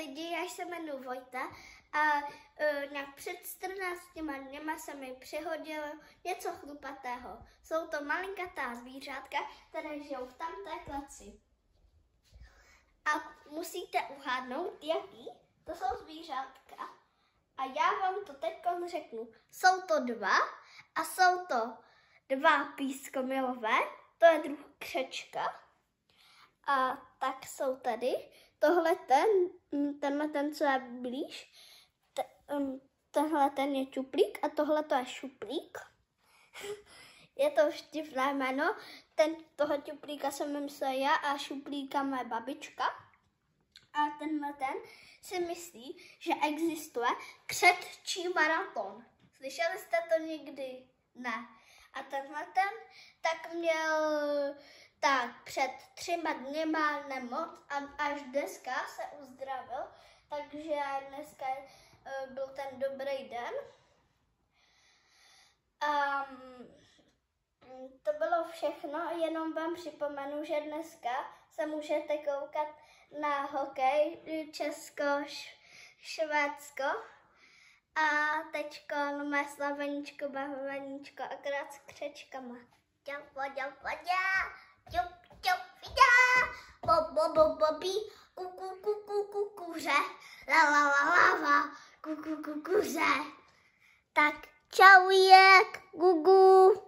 lidi, já se jmenuji Vojta a nějak před 14 dněma se mi přihodilo něco chlupatého. Jsou to malinkatá zvířátka, které žijou v tamté kleci. A musíte uhádnout, jaký to jsou zvířátka. A já vám to teď řeknu. Jsou to dva a jsou to dva pískomilové, to je druh křečka. A tak jsou tady. Tohle ten, co je blíž, tenhle ten je čuplík a tohle to je šuplík. Je to vtipné jméno. Toho čuplíka jsem vymyslela já a šuplíka moje babička. A tenhle ten si myslí, že existuje křeččí maraton. Slyšeli jste to někdy? Ne. A tenhle ten tak měl tak před 3 dněma nemoc a až dneska se uzdravil, takže dneska byl ten dobrý den. To bylo všechno, jenom vám připomenu, že dneska se můžete koukat na hokej Česko-Švédsko a teďko mé slaveníčko, baveníčko, akorát s křečkama. Kuře, la la la la la, kuře. Tak čau, Gugu.